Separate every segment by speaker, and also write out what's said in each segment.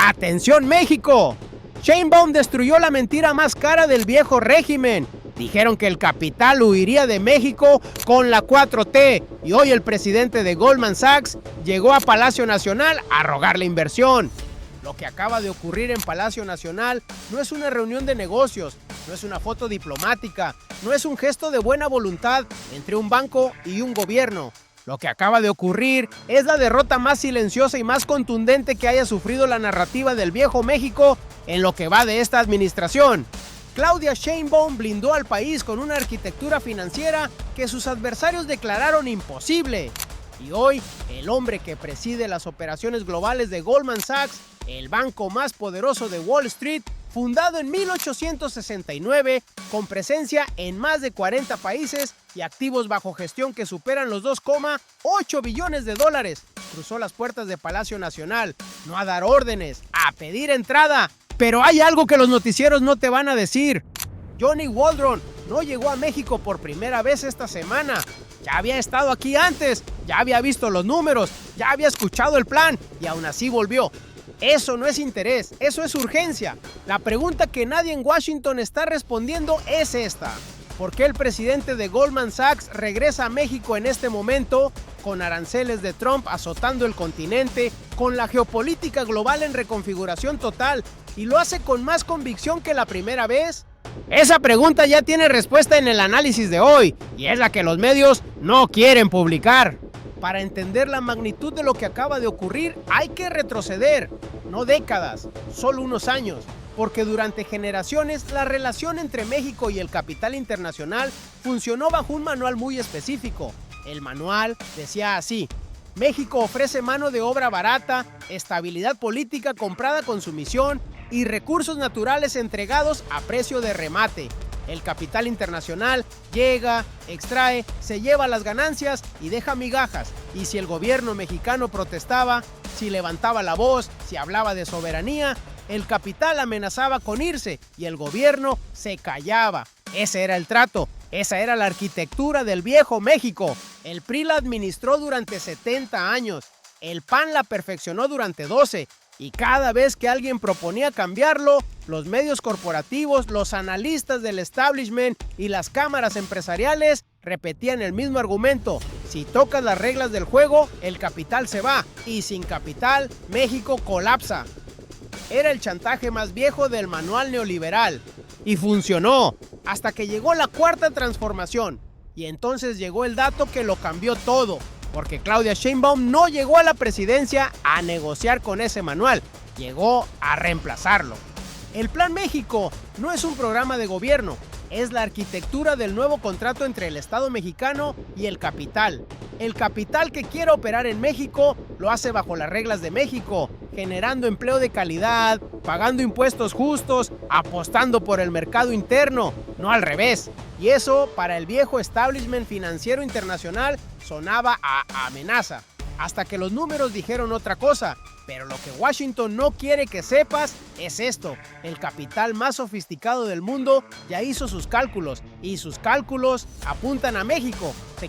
Speaker 1: ¡Atención México! Sheinbaum destruyó la mentira más cara del viejo régimen. Dijeron que el capital huiría de México con la 4T y hoy el presidente de Goldman Sachs llegó a Palacio Nacional a rogar la inversión. Lo que acaba de ocurrir en Palacio Nacional no es una reunión de negocios, no es una foto diplomática, no es un gesto de buena voluntad entre un banco y un gobierno. Lo que acaba de ocurrir es la derrota más silenciosa y más contundente que haya sufrido la narrativa del viejo México en lo que va de esta administración. Claudia Sheinbaum blindó al país con una arquitectura financiera que sus adversarios declararon imposible. Y hoy, el hombre que preside las operaciones globales de Goldman Sachs, el banco más poderoso de Wall Street, fundado en 1869, con presencia en más de 40 países y activos bajo gestión que superan los 2,8 billones de dólares, cruzó las puertas de Palacio Nacional, no a dar órdenes, a pedir entrada. Pero hay algo que los noticieros no te van a decir. Johnny Waldron no llegó a México por primera vez esta semana. Ya había estado aquí antes, ya había visto los números, ya había escuchado el plan y aún así volvió. Eso no es interés, eso es urgencia. La pregunta que nadie en Washington está respondiendo es esta. ¿Por qué el presidente de Goldman Sachs regresa a México en este momento, con aranceles de Trump azotando el continente, con la geopolítica global en reconfiguración total, y lo hace con más convicción que la primera vez? Esa pregunta ya tiene respuesta en el análisis de hoy, y es la que los medios no quieren publicar. Para entender la magnitud de lo que acaba de ocurrir, hay que retroceder, no décadas, solo unos años, porque durante generaciones la relación entre México y el capital internacional funcionó bajo un manual muy específico. El manual decía así: México ofrece mano de obra barata, estabilidad política comprada con sumisión y recursos naturales entregados a precio de remate. El capital internacional llega, extrae, se lleva las ganancias y deja migajas. Y si el gobierno mexicano protestaba, si levantaba la voz, si hablaba de soberanía, el capital amenazaba con irse y el gobierno se callaba. Ese era el trato, esa era la arquitectura del viejo México. El PRI la administró durante 70 años, el PAN la perfeccionó durante 12. Y cada vez que alguien proponía cambiarlo, los medios corporativos, los analistas del establishment y las cámaras empresariales repetían el mismo argumento: si tocas las reglas del juego, el capital se va, y sin capital, México colapsa. Era el chantaje más viejo del manual neoliberal. Y funcionó, hasta que llegó la cuarta transformación. Y entonces llegó el dato que lo cambió todo. Porque Claudia Sheinbaum no llegó a la presidencia a negociar con ese manual, llegó a reemplazarlo. El Plan México no es un programa de gobierno, es la arquitectura del nuevo contrato entre el Estado mexicano y el capital. El capital que quiere operar en México lo hace bajo las reglas de México, generando empleo de calidad, pagando impuestos justos, apostando por el mercado interno, no al revés. Y eso, para el viejo establishment financiero internacional, sonaba a amenaza. Hasta que los números dijeron otra cosa. Pero lo que Washington no quiere que sepas es esto: el capital más sofisticado del mundo ya hizo sus cálculos, y sus cálculos apuntan a México. Se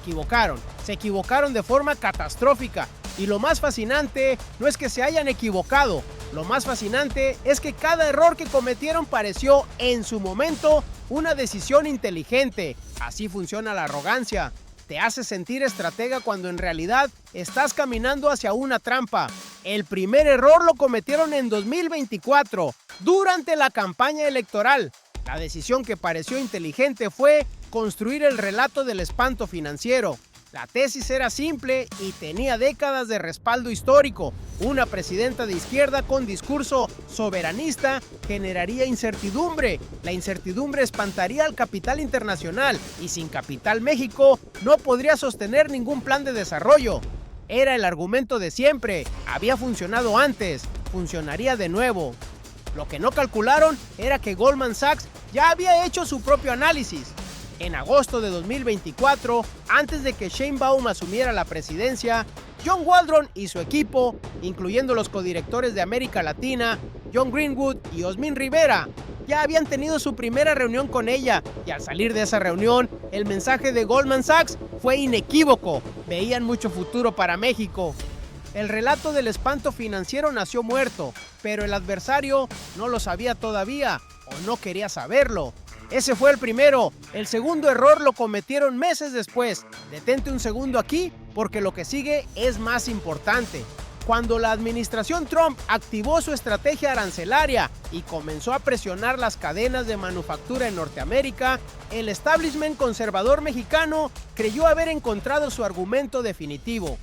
Speaker 1: equivocaron de forma catastrófica. Y lo más fascinante no es que se hayan equivocado, lo más fascinante es que cada error que cometieron pareció, en su momento, una decisión inteligente. Así funciona la arrogancia. Te hace sentir estratega cuando en realidad estás caminando hacia una trampa. El primer error lo cometieron en 2024, durante la campaña electoral. La decisión que pareció inteligente fue construir el relato del espanto financiero. La tesis era simple y tenía décadas de respaldo histórico. Una presidenta de izquierda con discurso soberanista generaría incertidumbre. La incertidumbre espantaría al capital internacional y sin capital México no podría sostener ningún plan de desarrollo. Era el argumento de siempre, había funcionado antes, funcionaría de nuevo. Lo que no calcularon era que Goldman Sachs ya había hecho su propio análisis. En agosto de 2024, antes de que Sheinbaum asumiera la presidencia, John Waldron y su equipo, incluyendo los codirectores de América Latina, John Greenwood y Osmin Rivera, ya habían tenido su primera reunión con ella, y al salir de esa reunión, el mensaje de Goldman Sachs fue inequívoco: veían mucho futuro para México. El relato del espanto financiero nació muerto, pero el adversario no lo sabía todavía o no quería saberlo. Ese fue el primero. El segundo error lo cometieron meses después. Detente un segundo aquí porque lo que sigue es más importante. Cuando la administración Trump activó su estrategia arancelaria y comenzó a presionar las cadenas de manufactura en Norteamérica, el establishment conservador mexicano creyó haber encontrado su argumento definitivo.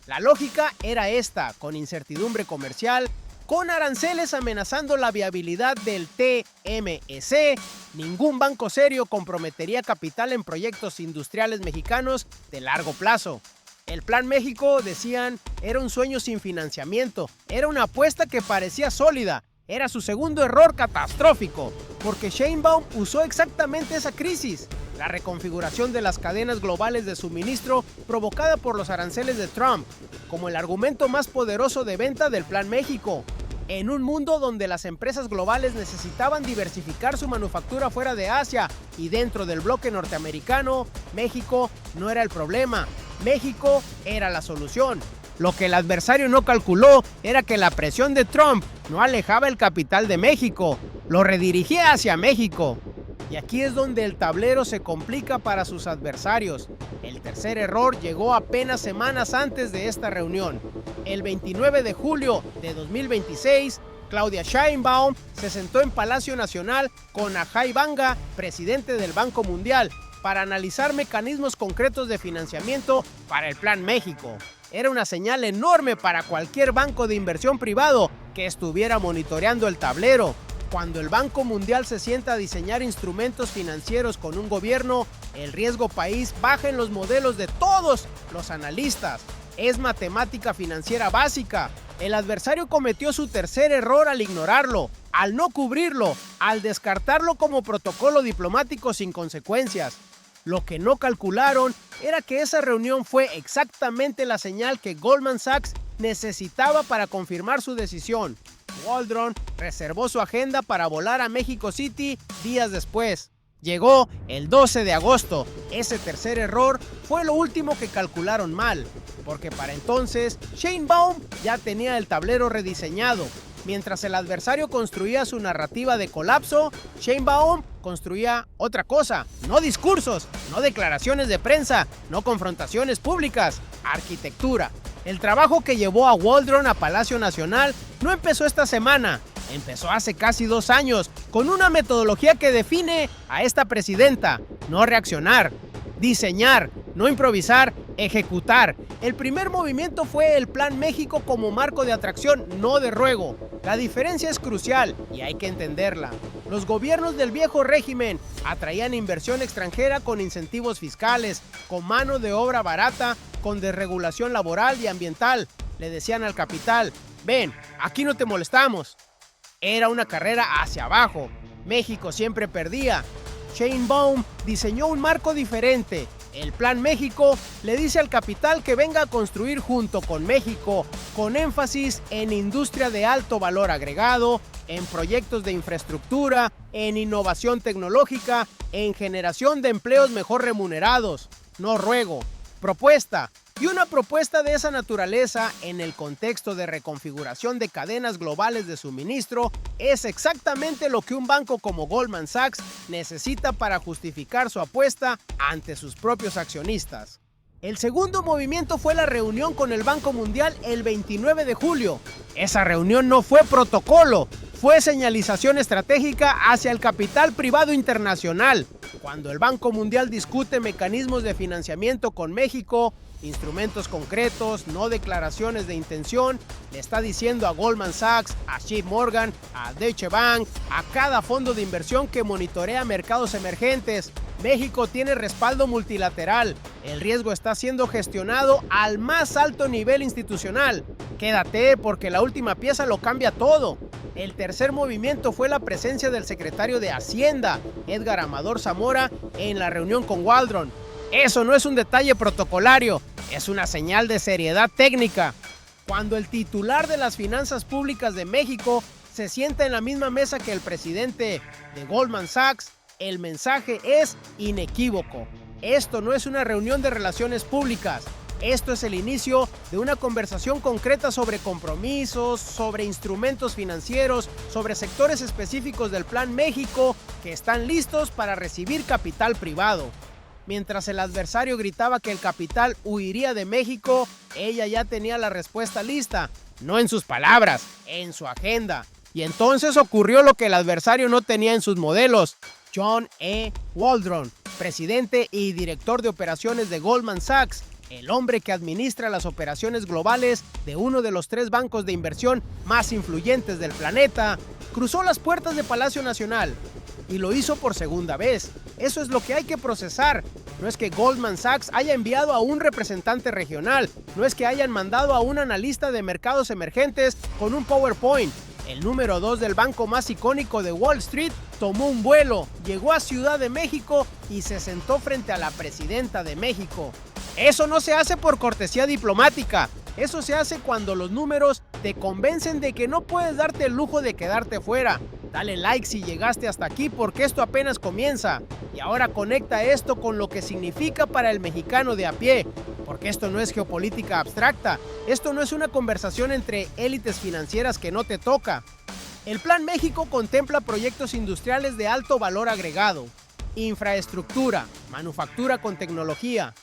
Speaker 1: La lógica era esta: con incertidumbre comercial, con aranceles amenazando la viabilidad del TMEC, ningún banco serio comprometería capital en proyectos industriales mexicanos de largo plazo. El Plan México, decían, era un sueño sin financiamiento, era una apuesta que parecía sólida, era su segundo error catastrófico, porque Sheinbaum usó exactamente esa crisis, la reconfiguración de las cadenas globales de suministro provocada por los aranceles de Trump, como el argumento más poderoso de venta del Plan México. En un mundo donde las empresas globales necesitaban diversificar su manufactura fuera de Asia y dentro del bloque norteamericano, México no era el problema, México era la solución. Lo que el adversario no calculó era que la presión de Trump no alejaba el capital de México, lo redirigía hacia México. Y aquí es donde el tablero se complica para sus adversarios. El tercer error llegó apenas semanas antes de esta reunión. El 29 de julio de 2026, Claudia Sheinbaum se sentó en Palacio Nacional con Ajay Banga, presidente del Banco Mundial, para analizar mecanismos concretos de financiamiento para el Plan México. Era una señal enorme para cualquier banco de inversión privado que estuviera monitoreando el tablero. Cuando el Banco Mundial se sienta a diseñar instrumentos financieros con un gobierno, el riesgo país baja en los modelos de todos los analistas. Es matemática financiera básica. El adversario cometió su tercer error al ignorarlo, al no cubrirlo, al descartarlo como protocolo diplomático sin consecuencias. Lo que no calcularon era que esa reunión fue exactamente la señal que Goldman Sachs necesitaba para confirmar su decisión. Waldron reservó su agenda para volar a Mexico City días después. Llegó el 12 de agosto. Ese tercer error fue lo último que calcularon mal, porque para entonces Sheinbaum ya tenía el tablero rediseñado. Mientras el adversario construía su narrativa de colapso, Sheinbaum construía otra cosa. No discursos, no declaraciones de prensa, no confrontaciones públicas, arquitectura. El trabajo que llevó a Waldron a Palacio Nacional no empezó esta semana, empezó hace casi 2 años, con una metodología que define a esta presidenta: no reaccionar, diseñar, no improvisar, ejecutar. El primer movimiento fue el Plan México como marco de atracción, no de ruego. La diferencia es crucial y hay que entenderla. Los gobiernos del viejo régimen atraían inversión extranjera con incentivos fiscales, con mano de obra barata, con desregulación laboral y ambiental. Le decían al capital: ven, aquí no te molestamos. Era una carrera hacia abajo. México siempre perdía. Sheinbaum diseñó un marco diferente. El Plan México le dice al capital que venga a construir junto con México, con énfasis en industria de alto valor agregado, en proyectos de infraestructura, en innovación tecnológica, en generación de empleos mejor remunerados. No ruego. Propuesta. Y una propuesta de esa naturaleza en el contexto de reconfiguración de cadenas globales de suministro es exactamente lo que un banco como Goldman Sachs necesita para justificar su apuesta ante sus propios accionistas. El segundo movimiento fue la reunión con el Banco Mundial el 29 de julio. Esa reunión no fue protocolo, fue señalización estratégica hacia el capital privado internacional. Cuando el Banco Mundial discute mecanismos de financiamiento con México, instrumentos concretos, no declaraciones de intención, le está diciendo a Goldman Sachs, a JP Morgan, a Deutsche Bank, a cada fondo de inversión que monitorea mercados emergentes: México tiene respaldo multilateral, el riesgo está siendo gestionado al más alto nivel institucional. Quédate porque la última pieza lo cambia todo. El tercer movimiento fue la presencia del secretario de Hacienda, Edgar Amador Zamora, en la reunión con Waldron. Eso no es un detalle protocolario, es una señal de seriedad técnica. Cuando el titular de las finanzas públicas de México se sienta en la misma mesa que el presidente de Goldman Sachs, el mensaje es inequívoco. Esto no es una reunión de relaciones públicas, Esto es el inicio de una conversación concreta sobre compromisos, sobre instrumentos financieros, sobre sectores específicos del Plan México que están listos para recibir capital privado. Mientras el adversario gritaba que el capital huiría de México, ella ya tenía la respuesta lista, no en sus palabras, en su agenda. Y entonces ocurrió lo que el adversario no tenía en sus modelos. John E. Waldron, presidente y director de operaciones de Goldman Sachs, el hombre que administra las operaciones globales de uno de los 3 bancos de inversión más influyentes del planeta, cruzó las puertas de Palacio Nacional y lo hizo por segunda vez. Eso es lo que hay que procesar. No es que Goldman Sachs haya enviado a un representante regional, no es que hayan mandado a un analista de mercados emergentes con un PowerPoint. El número 2 del banco más icónico de Wall Street tomó un vuelo, llegó a Ciudad de México y se sentó frente a la presidenta de México. Eso no se hace por cortesía diplomática, eso se hace cuando los números te convencen de que no puedes darte el lujo de quedarte fuera. Dale like si llegaste hasta aquí porque esto apenas comienza. Y ahora conecta esto con lo que significa para el mexicano de a pie, porque esto no es geopolítica abstracta, esto no es una conversación entre élites financieras que no te toca. El Plan México contempla proyectos industriales de alto valor agregado, infraestructura, manufactura con tecnología,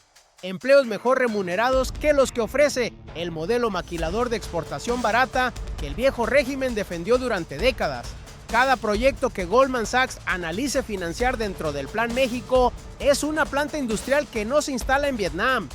Speaker 1: empleos mejor remunerados que los que ofrece el modelo maquilador de exportación barata que el viejo régimen defendió durante décadas. Cada proyecto que Goldman Sachs analice financiar dentro del Plan México es una planta industrial que no se instala en Vietnam,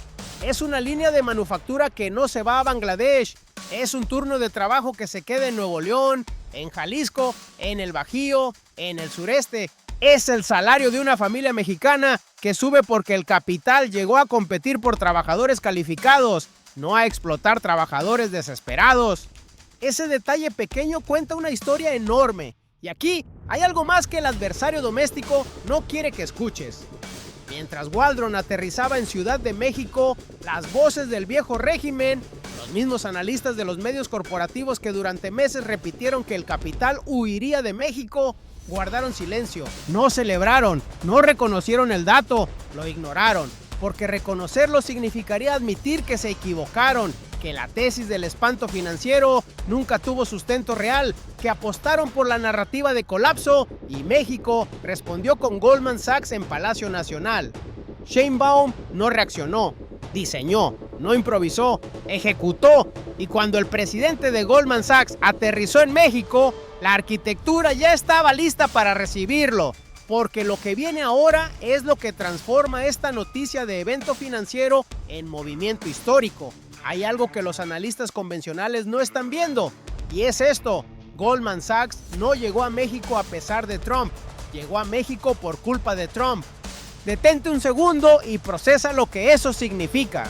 Speaker 1: es una línea de manufactura que no se va a Bangladesh, es un turno de trabajo que se queda en Nuevo León, en Jalisco, en el Bajío, en el sureste. Es el salario de una familia mexicana que sube porque el capital llegó a competir por trabajadores calificados, no a explotar trabajadores desesperados. Ese detalle pequeño cuenta una historia enorme. Y aquí hay algo más que el adversario doméstico no quiere que escuches. Mientras Waldron aterrizaba en Ciudad de México, las voces del viejo régimen, los mismos analistas de los medios corporativos que durante meses repitieron que el capital huiría de México, guardaron silencio, no celebraron, no reconocieron el dato, lo ignoraron, porque reconocerlo significaría admitir que se equivocaron, que la tesis del espanto financiero nunca tuvo sustento real, que apostaron por la narrativa de colapso y México respondió con Goldman Sachs en Palacio Nacional. Sheinbaum no reaccionó, diseñó, no improvisó, ejecutó, y cuando el presidente de Goldman Sachs aterrizó en México, la arquitectura ya estaba lista para recibirlo, porque lo que viene ahora es lo que transforma esta noticia de evento financiero en movimiento histórico. Hay algo que los analistas convencionales no están viendo, y es esto: Goldman Sachs no llegó a México a pesar de Trump, llegó a México por culpa de Trump. Detente un segundo y procesa lo que eso significa.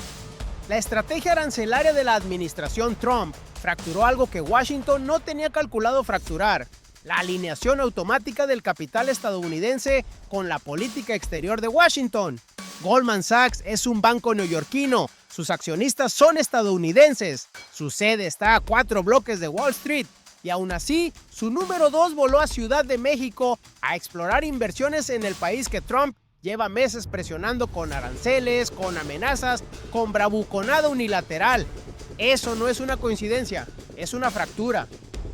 Speaker 1: La estrategia arancelaria de la administración Trump fracturó algo que Washington no tenía calculado fracturar: la alineación automática del capital estadounidense con la política exterior de Washington. Goldman Sachs es un banco neoyorquino, sus accionistas son estadounidenses, su sede está a 4 bloques de Wall Street, y aún así, su número 2 voló a Ciudad de México a explorar inversiones en el país que Trump lleva meses presionando con aranceles, con amenazas, con bravuconada unilateral. Eso no es una coincidencia, es una fractura.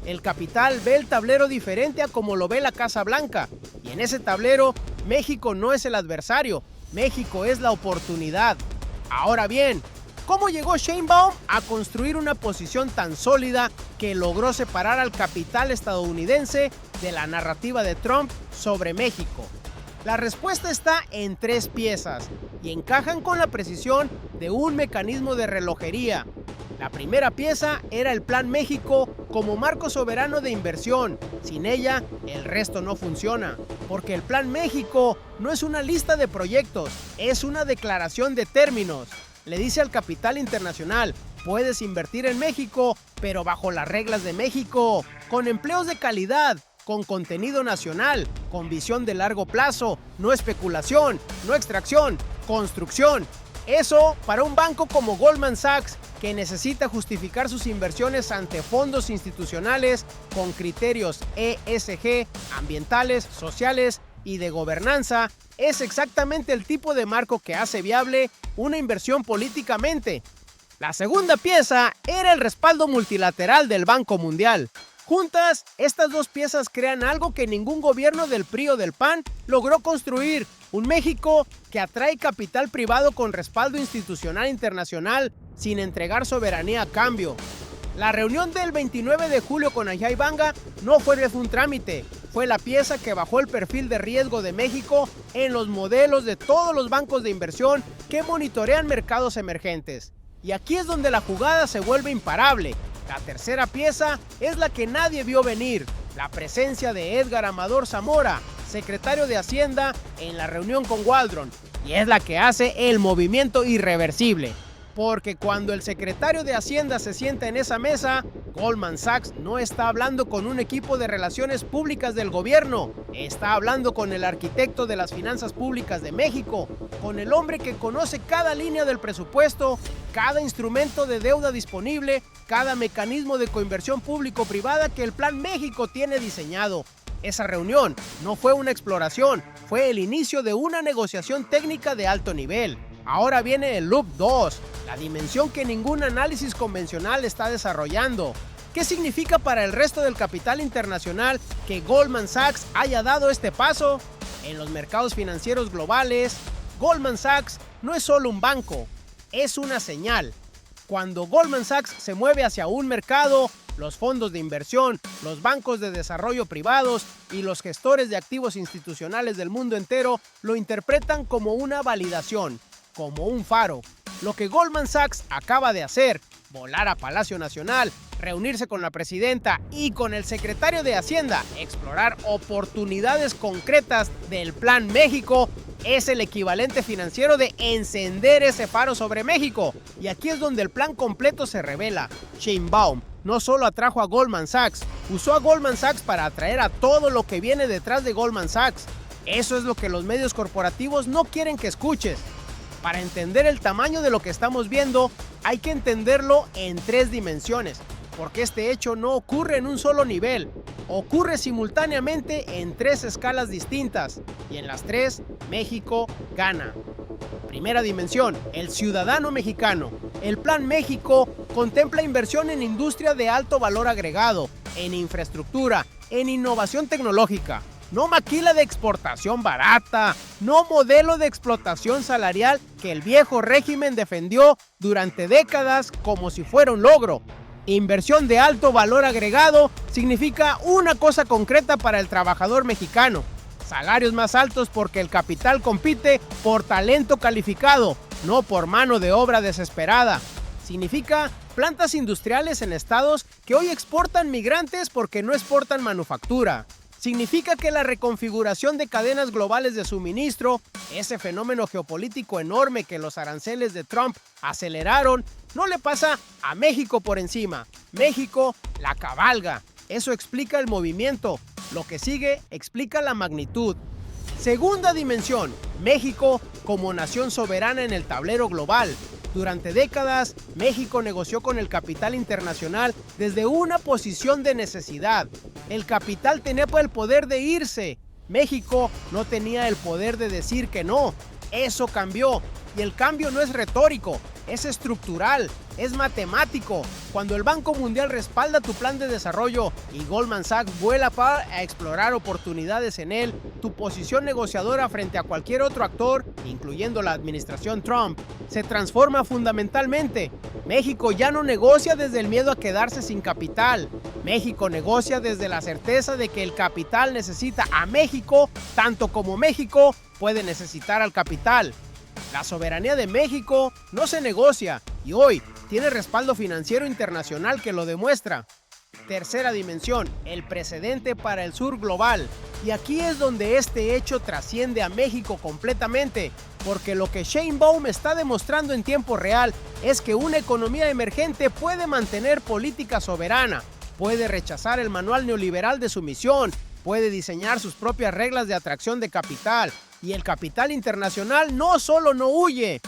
Speaker 1: El capital ve el tablero diferente a como lo ve la Casa Blanca, y en ese tablero, México no es el adversario, México es la oportunidad. Ahora bien, ¿cómo llegó Sheinbaum a construir una posición tan sólida que logró separar al capital estadounidense de la narrativa de Trump sobre México? La respuesta está en 3 piezas y encajan con la precisión de un mecanismo de relojería. La primera pieza era el Plan México como marco soberano de inversión. Sin ella, el resto no funciona, porque el Plan México no es una lista de proyectos, es una declaración de términos. Le dice al capital internacional: puedes invertir en México, pero bajo las reglas de México, con empleos de calidad, con contenido nacional, con visión de largo plazo, no especulación, no extracción, construcción. Eso para un banco como Goldman Sachs, que necesita justificar sus inversiones ante fondos institucionales con criterios ESG, ambientales, sociales y de gobernanza, es exactamente el tipo de marco que hace viable una inversión políticamente. La segunda pieza era el respaldo multilateral del Banco Mundial. Juntas, estas dos piezas crean algo que ningún gobierno del PRI o del PAN logró construir: un México que atrae capital privado con respaldo institucional internacional sin entregar soberanía a cambio. La reunión del 29 de julio con Ajay Banga no fue un trámite, fue la pieza que bajó el perfil de riesgo de México en los modelos de todos los bancos de inversión que monitorean mercados emergentes. Y aquí es donde la jugada se vuelve imparable. La tercera pieza es la que nadie vio venir: la presencia de Edgar Amador Zamora, secretario de Hacienda, en la reunión con Waldron, y es la que hace el movimiento irreversible. Porque cuando el secretario de Hacienda se sienta en esa mesa, Goldman Sachs no está hablando con un equipo de relaciones públicas del gobierno, está hablando con el arquitecto de las finanzas públicas de México, con el hombre que conoce cada línea del presupuesto, cada instrumento de deuda disponible, cada mecanismo de coinversión público-privada que el Plan México tiene diseñado. Esa reunión no fue una exploración, fue el inicio de una negociación técnica de alto nivel. Ahora viene el Loop 2, la dimensión que ningún análisis convencional está desarrollando. ¿Qué significa para el resto del capital internacional que Goldman Sachs haya dado este paso? En los mercados financieros globales, Goldman Sachs no es solo un banco, es una señal. Cuando Goldman Sachs se mueve hacia un mercado, los fondos de inversión, los bancos de desarrollo privados y los gestores de activos institucionales del mundo entero lo interpretan como una validación, como un faro. Lo que Goldman Sachs acaba de hacer, volar a Palacio Nacional, reunirse con la presidenta y con el secretario de Hacienda, explorar oportunidades concretas del Plan México, es el equivalente financiero de encender ese faro sobre México. Y aquí es donde el plan completo se revela. Sheinbaum no solo atrajo a Goldman Sachs, usó a Goldman Sachs para atraer a todo lo que viene detrás de Goldman Sachs. Eso es lo que los medios corporativos no quieren que escuches. Para entender el tamaño de lo que estamos viendo, hay que entenderlo en tres dimensiones, porque este hecho no ocurre en un solo nivel, ocurre simultáneamente en tres escalas distintas, y en las tres, México gana. Primera dimensión, el ciudadano mexicano. El Plan México contempla inversión en industria de alto valor agregado, en infraestructura, en innovación tecnológica. No maquila de exportación barata, no modelo de explotación salarial que el viejo régimen defendió durante décadas como si fuera un logro. Inversión de alto valor agregado significa una cosa concreta para el trabajador mexicano: salarios más altos, porque el capital compite por talento calificado, no por mano de obra desesperada. Significa plantas industriales en estados que hoy exportan migrantes porque no exportan manufactura. Significa que la reconfiguración de cadenas globales de suministro, ese fenómeno geopolítico enorme que los aranceles de Trump aceleraron, no le pasa a México por encima. México la cabalga. Eso explica el movimiento. Lo que sigue explica la magnitud. Segunda dimensión, México como nación soberana en el tablero global. Durante décadas, México negoció con el capital internacional desde una posición de necesidad. El capital tenía el poder de irse. México no tenía el poder de decir que no. Eso cambió. Y el cambio no es retórico, es estructural, es matemático. Cuando el Banco Mundial respalda tu plan de desarrollo y Goldman Sachs vuela para explorar oportunidades en él, tu posición negociadora frente a cualquier otro actor, incluyendo la administración Trump, se transforma fundamentalmente. México ya no negocia desde el miedo a quedarse sin capital. México negocia desde la certeza de que el capital necesita a México, tanto como México puede necesitar al capital. La soberanía de México no se negocia y hoy tiene respaldo financiero internacional que lo demuestra. Tercera dimensión, el precedente para el sur global. Y aquí es donde este hecho trasciende a México completamente, porque lo que Sheinbaum está demostrando en tiempo real es que una economía emergente puede mantener política soberana, puede rechazar el manual neoliberal de sumisión, puede diseñar sus propias reglas de atracción de capital. Y el capital internacional no solo no huye,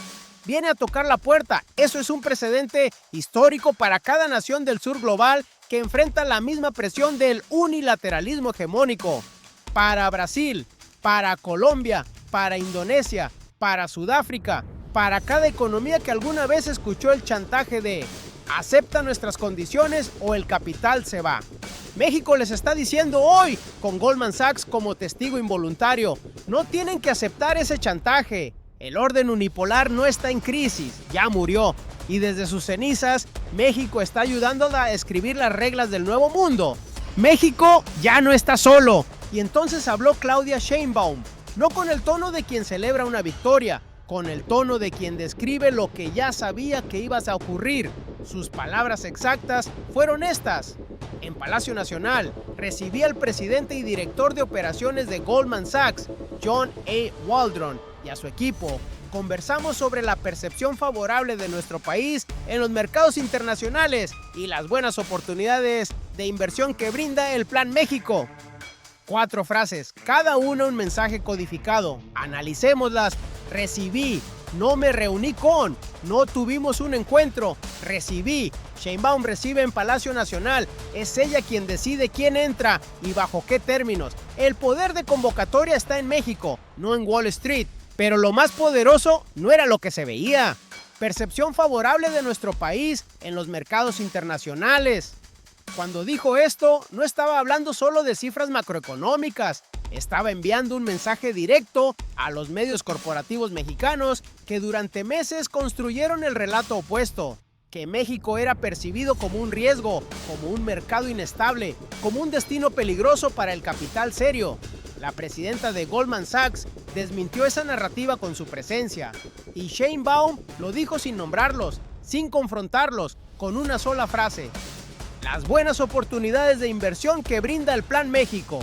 Speaker 1: viene a tocar la puerta. Eso es un precedente histórico para cada nación del sur global que enfrenta la misma presión del unilateralismo hegemónico. Para Brasil, para Colombia, para Indonesia, para Sudáfrica, para cada economía que alguna vez escuchó el chantaje de acepta nuestras condiciones o el capital se va. México les está diciendo hoy, con Goldman Sachs como testigo involuntario, no tienen que aceptar ese chantaje. El orden unipolar no está en crisis, ya murió. Y desde sus cenizas, México está ayudando a escribir las reglas del nuevo mundo. México ya no está solo. Y entonces habló Claudia Sheinbaum, no con el tono de quien celebra una victoria, con el tono de quien describe lo que ya sabía que iba a ocurrir. Sus palabras exactas fueron estas. En Palacio Nacional recibí al presidente y director de operaciones de Goldman Sachs, John A. Waldron, y a su equipo. Conversamos sobre la percepción favorable de nuestro país en los mercados internacionales y las buenas oportunidades de inversión que brinda el Plan México. 4 frases, cada una un mensaje codificado. Analicémoslas. Recibí, no me reuní con, no tuvimos un encuentro, recibí. Sheinbaum recibe en Palacio Nacional, es ella quien decide quién entra y bajo qué términos. El poder de convocatoria está en México, no en Wall Street, pero lo más poderoso no era lo que se veía. Percepción favorable de nuestro país en los mercados internacionales. Cuando dijo esto, no estaba hablando solo de cifras macroeconómicas, estaba enviando un mensaje directo a los medios corporativos mexicanos que durante meses construyeron el relato opuesto, que México era percibido como un riesgo, como un mercado inestable, como un destino peligroso para el capital serio. La presidenta de Goldman Sachs desmintió esa narrativa con su presencia, y Sheinbaum lo dijo sin nombrarlos, sin confrontarlos, con una sola frase. Las buenas oportunidades de inversión que brinda el Plan México.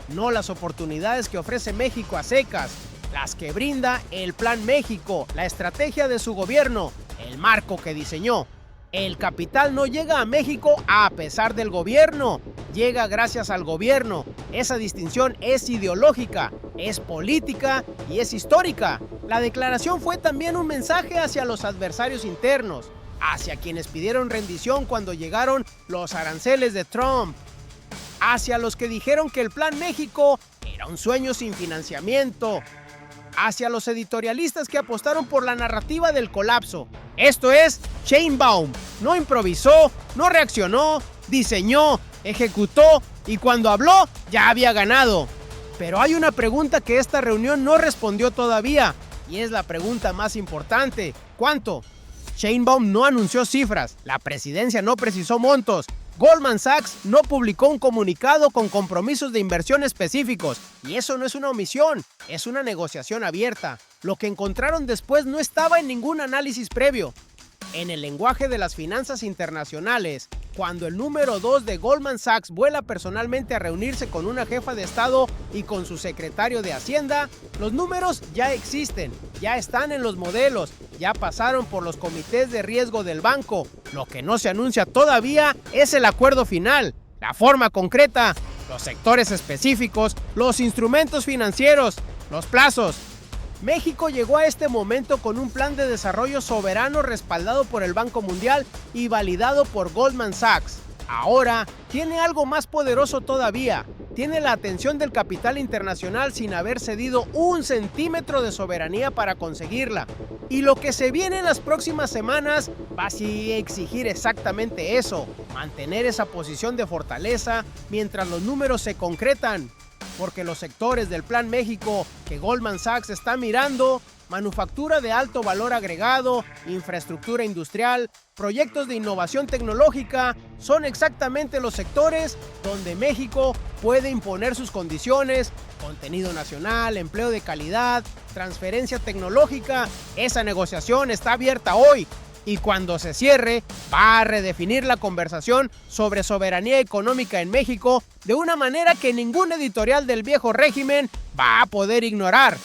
Speaker 1: No las oportunidades que ofrece México a secas, las que brinda el Plan México, la estrategia de su gobierno, el marco que diseñó. El capital no llega a México a pesar del gobierno, llega gracias al gobierno. Esa distinción es ideológica, es política y es histórica. La declaración fue también un mensaje hacia los adversarios internos, hacia quienes pidieron rendición cuando llegaron los aranceles de Trump, hacia los que dijeron que el Plan México era un sueño sin financiamiento, hacia los editorialistas que apostaron por la narrativa del colapso. Esto es Sheinbaum. No improvisó, no reaccionó, diseñó, ejecutó y cuando habló ya había ganado. Pero hay una pregunta que esta reunión no respondió todavía y es la pregunta más importante. ¿Cuánto? Sheinbaum no anunció cifras, la presidencia no precisó montos, Goldman Sachs no publicó un comunicado con compromisos de inversión específicos, y eso no es una omisión, es una negociación abierta. Lo que encontraron después no estaba en ningún análisis previo. En el lenguaje de las finanzas internacionales, cuando el número 2 de Goldman Sachs vuela personalmente a reunirse con una jefa de Estado y con su secretario de Hacienda, los números ya existen, ya están en los modelos, ya pasaron por los comités de riesgo del banco. Lo que no se anuncia todavía es el acuerdo final, la forma concreta, los sectores específicos, los instrumentos financieros, los plazos. México llegó a este momento con un plan de desarrollo soberano respaldado por el Banco Mundial y validado por Goldman Sachs. Ahora tiene algo más poderoso todavía. Tiene la atención del capital internacional sin haber cedido un centímetro de soberanía para conseguirla. Y lo que se viene en las próximas semanas va a exigir exactamente eso, mantener esa posición de fortaleza mientras los números se concretan. Porque los sectores del Plan México que Goldman Sachs está mirando, manufactura de alto valor agregado, infraestructura industrial, proyectos de innovación tecnológica, son exactamente los sectores donde México puede imponer sus condiciones, contenido nacional, empleo de calidad, transferencia tecnológica. Esa negociación está abierta hoy. Y cuando se cierre, va a redefinir la conversación sobre soberanía económica en México de una manera que ningún editorial del viejo régimen va a poder ignorar.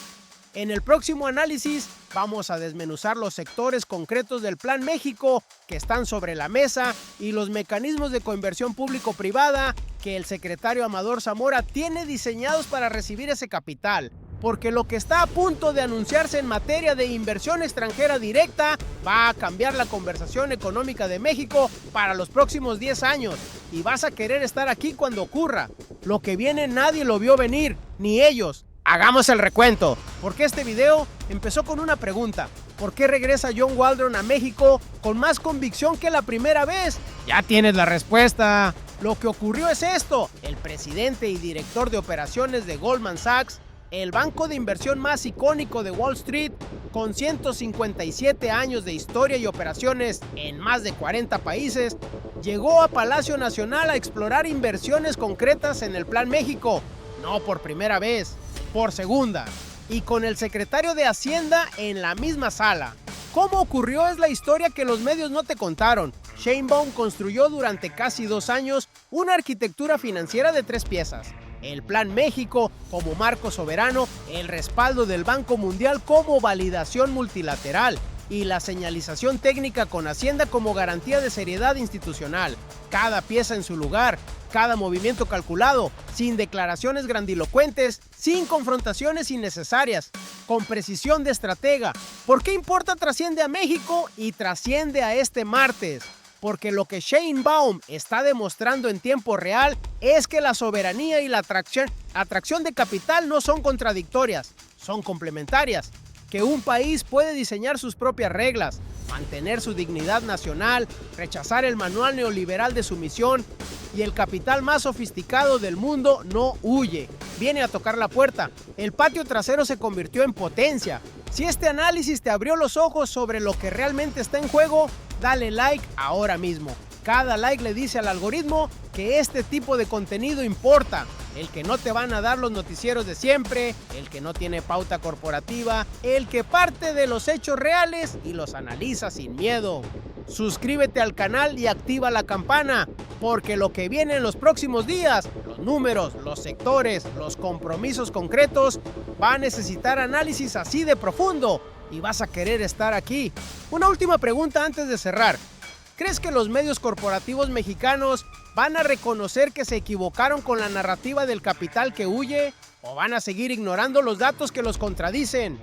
Speaker 1: En el próximo análisis vamos a desmenuzar los sectores concretos del Plan México que están sobre la mesa y los mecanismos de coinversión público-privada que el secretario Amador Zamora tiene diseñados para recibir ese capital. Porque lo que está a punto de anunciarse en materia de inversión extranjera directa va a cambiar la conversación económica de México para los próximos 10 años. Y vas a querer estar aquí cuando ocurra. Lo que viene nadie lo vio venir, ni ellos. Hagamos el recuento, porque este video empezó con una pregunta. ¿Por qué regresa John Waldron a México con más convicción que la primera vez? Ya tienes la respuesta. Lo que ocurrió es esto: el presidente y director de operaciones de Goldman Sachs, el banco de inversión más icónico de Wall Street, con 157 años de historia y operaciones en más de 40 países, llegó a Palacio Nacional a explorar inversiones concretas en el Plan México. No por primera vez, por segunda, y con el secretario de Hacienda en la misma sala. ¿Cómo ocurrió? Es la historia que los medios no te contaron. Sheinbaum construyó durante casi 2 años una arquitectura financiera de 3 piezas. El Plan México como marco soberano, el respaldo del Banco Mundial como validación multilateral y la señalización técnica con Hacienda como garantía de seriedad institucional. Cada pieza en su lugar, cada movimiento calculado, sin declaraciones grandilocuentes, sin confrontaciones innecesarias, con precisión de estratega. ¿Por qué importa? Trasciende a México y trasciende a este martes. Porque lo que Sheinbaum está demostrando en tiempo real es que la soberanía y la atracción de capital no son contradictorias, son complementarias. Que un país puede diseñar sus propias reglas, mantener su dignidad nacional, rechazar el manual neoliberal de sumisión, y el capital más sofisticado del mundo no huye, viene a tocar la puerta. El patio trasero se convirtió en potencia. Si este análisis te abrió los ojos sobre lo que realmente está en juego, dale like ahora mismo. Cada like le dice al algoritmo que este tipo de contenido importa. El que no te van a dar los noticieros de siempre, el que no tiene pauta corporativa, el que parte de los hechos reales y los analiza sin miedo. Suscríbete al canal y activa la campana, porque lo que viene en los próximos días, los números, los sectores, los compromisos concretos, va a necesitar análisis así de profundo y vas a querer estar aquí. Una última pregunta antes de cerrar. ¿Crees que los medios corporativos mexicanos van a reconocer que se equivocaron con la narrativa del capital que huye o van a seguir ignorando los datos que los contradicen?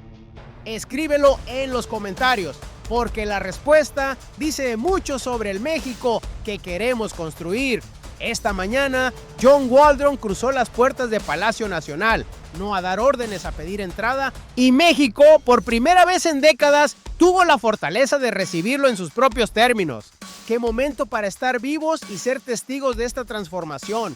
Speaker 1: Escríbelo en los comentarios, porque la respuesta dice mucho sobre el México que queremos construir. Esta mañana, John Waldron cruzó las puertas de Palacio Nacional, no a dar órdenes, a pedir entrada, y México, por primera vez en décadas, tuvo la fortaleza de recibirlo en sus propios términos. ¡Qué momento para estar vivos y ser testigos de esta transformación!